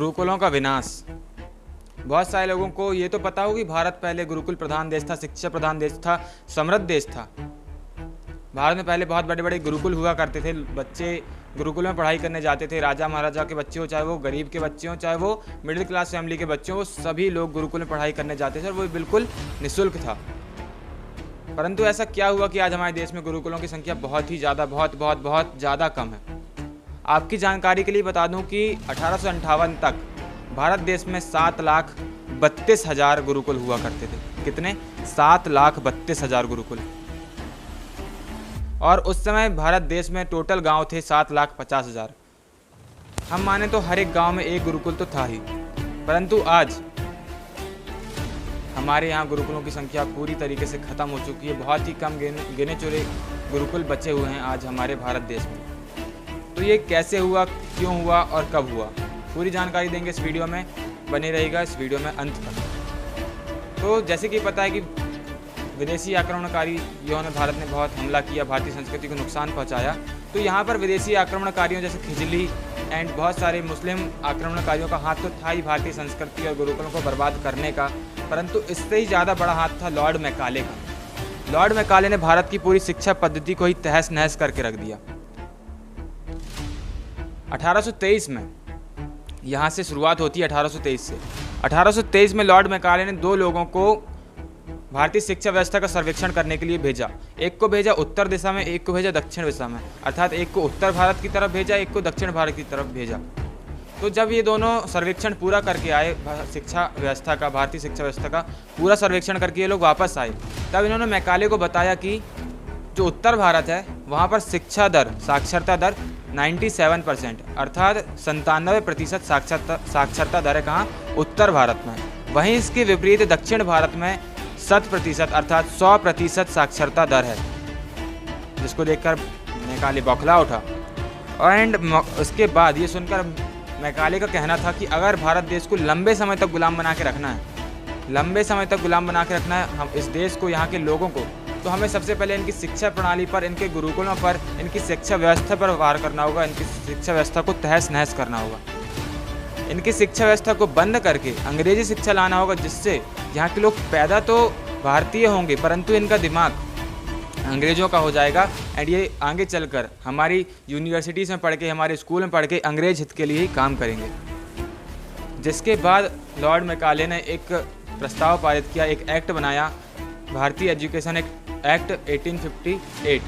गुरुकुलों का विनाश। बहुत सारे लोगों को ये तो पता हो कि भारत पहले गुरुकुल प्रधान देश था, शिक्षा प्रधान देश था, समृद्ध देश था। भारत में पहले बहुत बड़े बड़े गुरुकुल हुआ करते थे, बच्चे गुरुकुल में पढ़ाई करने जाते थे। राजा महाराजा के बच्चे हो, चाहे वो गरीब के बच्चे हों, चाहे वो मिडिल क्लास फैमिली के बच्चे हों, वो सभी लोग गुरुकुल में पढ़ाई करने जाते थे और वो बिल्कुल निःशुल्क था। परंतु ऐसा क्या हुआ कि आज हमारे देश में गुरुकुलों की संख्या बहुत ही ज़्यादा बहुत ज़्यादा कम है। आपकी जानकारी के लिए बता दूं कि 1858 तक भारत देश में 7,32,000 गुरुकुल हुआ करते थे। कितने? 7,32,000 गुरुकुल। और उस समय भारत देश में टोटल गांव थे 7,50,000। हम माने तो हर एक गांव में एक गुरुकुल तो था ही, परंतु आज हमारे यहाँ गुरुकुलों की संख्या पूरी तरीके से ख़त्म हो चुकी है। बहुत ही कम गिने चुने गुरुकुल बचे हुए हैं आज हमारे भारत देश में। तो ये कैसे हुआ, क्यों हुआ और कब हुआ, पूरी जानकारी देंगे इस वीडियो में। बने रहेगा इस वीडियो में अंत तक। तो जैसे कि पता है कि विदेशी आक्रमणकारियों ने भारत में बहुत हमला किया, भारतीय संस्कृति को नुकसान पहुंचाया। तो यहाँ पर विदेशी आक्रमणकारियों जैसे खिजली एंड बहुत सारे मुस्लिम आक्रमणकारियों का हाथ तो था ही भारतीय संस्कृति और गुरुकुलों को बर्बाद करने का, परंतु इससे ही ज़्यादा बड़ा हाथ था लॉर्ड मैकाले का। लॉर्ड मैकाले ने भारत की पूरी शिक्षा पद्धति को ही तहस नहस करके रख दिया। 1823 में यहाँ से शुरुआत होती है। 1823 से 1823 में लॉर्ड मैकाले ने दो लोगों को भारतीय शिक्षा व्यवस्था का सर्वेक्षण करने के लिए भेजा। एक को भेजा उत्तर दिशा में, एक को भेजा दक्षिण दिशा में, अर्थात एक को उत्तर भारत की तरफ भेजा, एक को दक्षिण भारत की तरफ भेजा। तो जब ये दोनों सर्वेक्षण पूरा करके आए, शिक्षा व्यवस्था का, भारतीय शिक्षा व्यवस्था का पूरा सर्वेक्षण करके ये लोग वापस आए, तब इन्होंने मैकाले को बताया कि जो उत्तर भारत है वहाँ पर शिक्षा दर, साक्षरता दर 97%, अर्थात 97% साक्षरता दर है कहाँ? उत्तर भारत में। वहीं इसके विपरीत दक्षिण भारत में 100% अर्थात 100% साक्षरता दर है, जिसको देखकर मैकाले बौखला उठा। एंड उसके बाद ये सुनकर मैकाले का कहना था कि अगर भारत देश को लंबे समय तक गुलाम बना के रखना है, हम इस देश को, यहाँ के लोगों को, तो हमें सबसे पहले इनकी शिक्षा प्रणाली पर, इनके गुरुकुलों पर, इनकी शिक्षा व्यवस्था पर वार करना होगा। इनकी शिक्षा व्यवस्था को तहस नहस करना होगा। इनकी शिक्षा व्यवस्था को बंद करके अंग्रेजी शिक्षा लाना होगा, जिससे यहाँ के लोग पैदा तो भारतीय होंगे परंतु इनका दिमाग अंग्रेज़ों का हो जाएगा एंड ये आगे चलकर हमारी यूनिवर्सिटीज़ में पढ़ के, हमारे स्कूल में पढ़ के अंग्रेज हित के लिए ही काम करेंगे। जिसके बाद लॉर्ड मैकाले ने एक प्रस्ताव पारित किया, एक एक्ट बनाया, भारतीय एजुकेशन एक्ट 1858,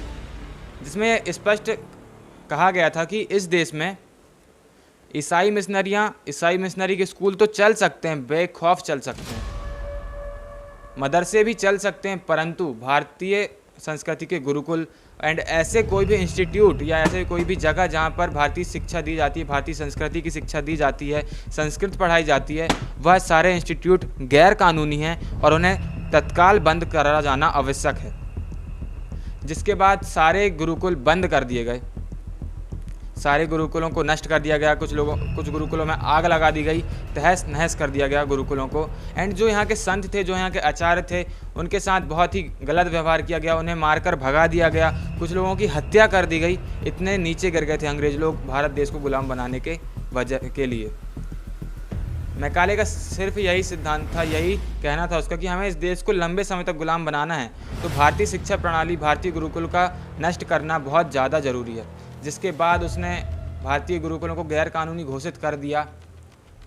जिसमें स्पष्ट कहा गया था कि इस देश में ईसाई मिशनरी के स्कूल तो चल सकते हैं, बेखौफ चल सकते हैं, मदरसे भी चल सकते हैं, परंतु भारतीय संस्कृति के गुरुकुल एंड ऐसे कोई भी इंस्टीट्यूट या ऐसे कोई भी जगह जहाँ पर भारतीय शिक्षा दी जाती है, भारतीय संस्कृति की शिक्षा दी जाती है, संस्कृत पढ़ाई जाती है, वह सारे इंस्टीट्यूट गैर कानूनी हैं और उन्हें तत्काल बंद करा जाना आवश्यक है। जिसके बाद सारे गुरुकुल बंद कर दिए गए, सारे गुरुकुलों को नष्ट कर दिया गया। कुछ गुरुकुलों में आग लगा दी गई, तहस नहस कर दिया गया गुरुकुलों को। एंड जो यहाँ के संत थे, जो यहाँ के आचार्य थे, उनके साथ बहुत ही गलत व्यवहार किया गया, उन्हें मारकर भगा दिया गया, कुछ लोगों की हत्या कर दी गई। इतने नीचे गिर गए थे अंग्रेज लोग भारत देश को गुलाम बनाने के वजह के लिए। मैकाले का सिर्फ यही सिद्धांत था, यही कहना था उसका कि हमें इस देश को लंबे समय तक गुलाम बनाना है, तो भारतीय शिक्षा प्रणाली, भारतीय गुरुकुल का नष्ट करना बहुत ज़्यादा ज़रूरी है। जिसके बाद उसने भारतीय गुरुकुलों को गैर कानूनी घोषित कर दिया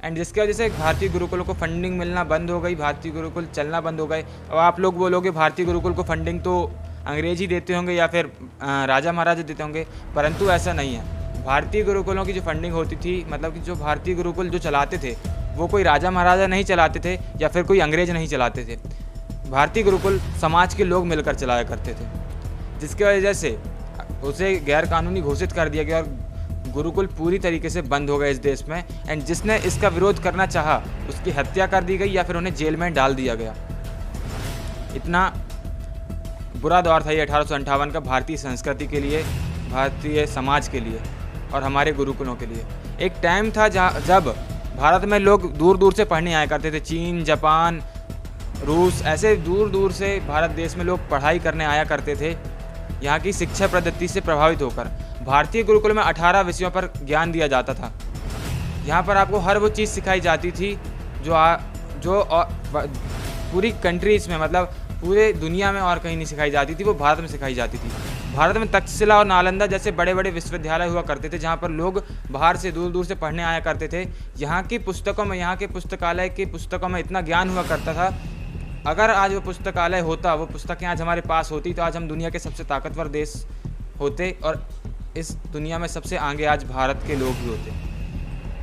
एंड जिसकी वजह से भारतीय गुरुकुलों को फंडिंग मिलना बंद हो गई, भारतीय गुरुकुल चलना बंद हो गए। अब आप लोग बोलोगे भारतीय गुरुकुल को फंडिंग तो अंग्रेज ही देते होंगे या फिर राजा महाराजा देते होंगे, परंतु ऐसा नहीं है। भारतीय गुरुकुलों की जो फंडिंग होती थी, मतलब कि जो भारतीय गुरुकुल जो चलाते थे, वो कोई राजा महाराजा नहीं चलाते थे या फिर कोई अंग्रेज नहीं चलाते थे। भारतीय गुरुकुल समाज के लोग मिलकर चलाया करते थे, जिसकी वजह से उसे गैर कानूनी घोषित कर दिया गया और गुरुकुल पूरी तरीके से बंद हो गए इस देश में। एंड जिसने इसका विरोध करना चाहा उसकी हत्या कर दी गई या फिर उन्हें जेल में डाल दिया गया। इतना बुरा दौर था ये 1858 का भारतीय संस्कृति के लिए, भारतीय समाज के लिए और हमारे गुरुकुलों के लिए। एक टाइम था जब भारत में लोग दूर दूर से पढ़ने आया करते थे, चीन, जापान, रूस, ऐसे दूर दूर से भारत देश में लोग पढ़ाई करने आया करते थे यहाँ की शिक्षा पद्धति से प्रभावित होकर। भारतीय गुरुकुल में 18 विषयों पर ज्ञान दिया जाता था, यहाँ पर आपको हर वो चीज़ सिखाई जाती थी जो पूरी कंट्रीज़ में, मतलब पूरे दुनिया में और कहीं नहीं सिखाई जाती थी, वो भारत में सिखाई जाती थी। भारत में तक्षशिला और नालंदा जैसे बड़े बड़े विश्वविद्यालय हुआ करते थे, जहाँ पर लोग बाहर से दूर दूर से पढ़ने आया करते थे। यहाँ की पुस्तकों में, यहाँ के पुस्तकालय की पुस्तकों में इतना ज्ञान हुआ करता था। अगर आज वो पुस्तकालय होता, वो पुस्तकें आज हमारे पास होती, तो आज हम दुनिया के सबसे ताकतवर देश होते और इस दुनिया में सबसे आगे आज भारत के लोग भी होते।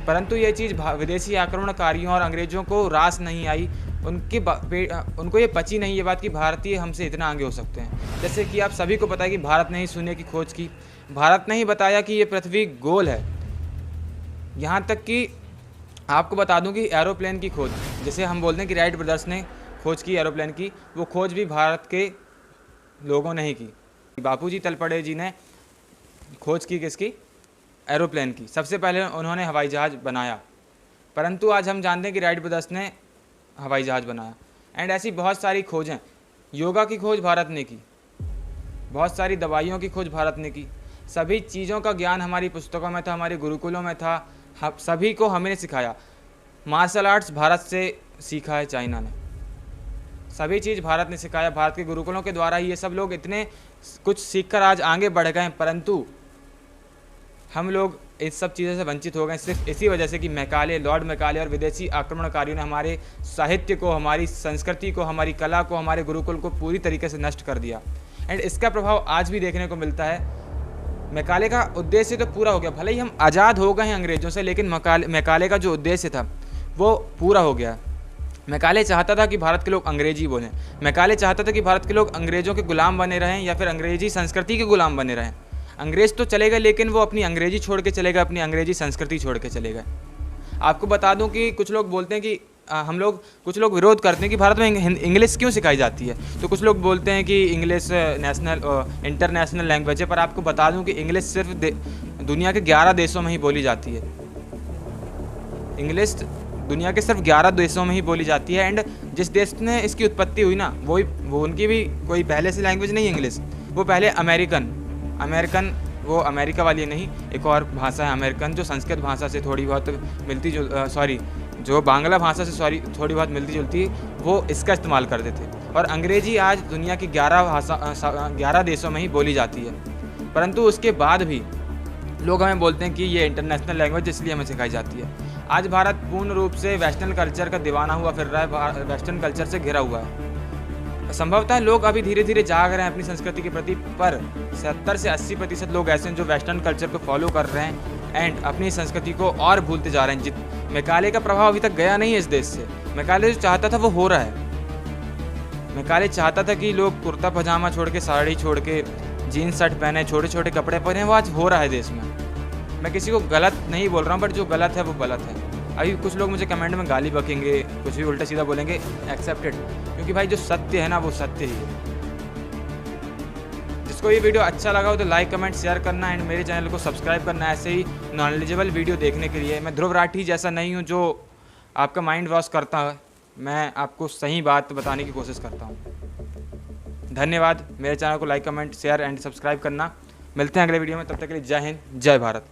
परंतु ये चीज़ विदेशी आक्रमणकारियों और अंग्रेज़ों को रास नहीं आई। उनको ये पची नहीं ये बात कि भारतीय हमसे इतना आगे हो सकते हैं। जैसे कि आप सभी को पता है कि भारत ने ही शून्य की खोज की, भारत ने ही बताया कि ये पृथ्वी गोल है। यहाँ तक कि आपको बता दूं कि एरोप्लेन की खोज, जैसे हम बोलते हैं कि राइट ब्रदर्स ने खोज की एरोप्लेन की, वो खोज भी भारत के लोगों ने ही की। बापूजी तलपड़े जी ने खोज की किसकी? एरोप्लेन की। सबसे पहले उन्होंने हवाई जहाज़ बनाया, परंतु आज हम जानते हैं कि राइट ब्रदर्स ने हवाई जहाज़ बनाया। एंड ऐसी बहुत सारी खोजें, योगा की खोज भारत ने की, बहुत सारी दवाइयों की खोज भारत ने की। सभी चीज़ों का ज्ञान हमारी पुस्तकों में था, हमारे गुरुकुलों में था, सभी को हमने सिखाया। मार्शल आर्ट्स भारत से सीखा है चाइना ने, सभी चीज़ भारत ने सिखाया। भारत के गुरुकुलों के द्वारा ही ये सब लोग इतने कुछ सीखकर आज आगे बढ़ गए, परंतु हम लोग इस सब चीज़ों से वंचित हो गए सिर्फ इसी वजह से कि लॉर्ड मैकाले और विदेशी आक्रमणकारियों ने हमारे साहित्य को, हमारी संस्कृति को, हमारी कला को, हमारे गुरुकुल को पूरी तरीके से नष्ट कर दिया। एंड इसका प्रभाव आज भी देखने को मिलता है। मैकाले का उद्देश्य तो पूरा हो गया, भले ही हम आज़ाद हो गए हैं अंग्रेज़ों से, लेकिन मैकाले का जो उद्देश्य था वो पूरा हो गया। मैकाले चाहता था कि भारत के लोग अंग्रेजी बोलें, मैकाले चाहता था कि भारत के लोग अंग्रेज़ों के गुलाम बने रहें या फिर अंग्रेजी संस्कृति के गुलाम बने रहें। अंग्रेज़ तो चले गए, लेकिन वो अपनी अंग्रेजी छोड़ के चले गए, अपनी अंग्रेजी संस्कृति छोड़ के चले गए। आपको बता दूं कि कुछ लोग बोलते हैं कि कुछ लोग विरोध करते हैं कि भारत में इंग्लिश क्यों सिखाई जाती है। तो कुछ लोग बोलते हैं कि इंग्लिश इंटरनेशनल लैंग्वेज है, पर आपको बता दूं कि इंग्लिश सिर्फ दुनिया के 11 देशों में ही बोली जाती है। इंग्लिश दुनिया के सिर्फ 11 देशों में ही बोली जाती है। एंड जिस देश में इसकी उत्पत्ति हुई ना, वो उनकी भी कोई पहले से लैंग्वेज नहीं है इंग्लिश, वो पहले अमेरिकन वो अमेरिका वाली नहीं, एक और भाषा है अमेरिकन, जो संस्कृत भाषा से थोड़ी बहुत मिलती जो बांग्ला भाषा से थोड़ी बहुत मिलती जुलती, वो इसका इस्तेमाल करते थे। और अंग्रेजी आज दुनिया की 11 देशों में ही बोली जाती है। परंतु उसके बाद भी लोग हमें बोलते हैं कि ये इंटरनेशनल लैंग्वेज इसलिए हमें सिखाई जाती है। आज भारत पूर्ण रूप से वेस्टर्न कल्चर का दीवाना हुआ फिर रहा है, वेस्टर्न कल्चर से घिरा हुआ है। संभवतः लोग अभी धीरे धीरे जाग रहे हैं अपनी संस्कृति के प्रति, पर 70 से 80% लोग ऐसे हैं जो वेस्टर्न कल्चर को फॉलो कर रहे हैं एंड अपनी संस्कृति को और भूलते जा रहे हैं। मैकाले का प्रभाव अभी तक गया नहीं है इस देश से। मैकाले जो चाहता था वो हो रहा है। मैकाले चाहता था कि लोग कुर्ता पजामा छोड़ के, साड़ी छोड़ के, जीन्स शर्ट पहने, छोटे छोटे कपड़े पहने, वो आज हो रहा है देश में। मैं किसी को गलत नहीं बोल रहा हूँ, बट जो गलत है वो गलत है। अभी कुछ लोग मुझे कमेंट में गाली बकेंगे, कुछ भी उल्टा सीधा बोलेंगे, एक्सेप्टेड, क्योंकि भाई जो सत्य है ना वो सत्य ही है। जिसको ये वीडियो अच्छा लगा हो तो लाइक, कमेंट, शेयर करना एंड मेरे चैनल को सब्सक्राइब करना ऐसे ही नॉलेजेबल वीडियो देखने के लिए। मैं ध्रुव राठी जैसा नहीं हूँ जो आपका माइंड वॉश करता है, मैं आपको सही बात बताने की कोशिश करता हूँ। धन्यवाद। मेरे चैनल को like, comment, share and subscribe करना। मिलते हैं अगले वीडियो में, तब तक के लिए जय हिंद, जय भारत।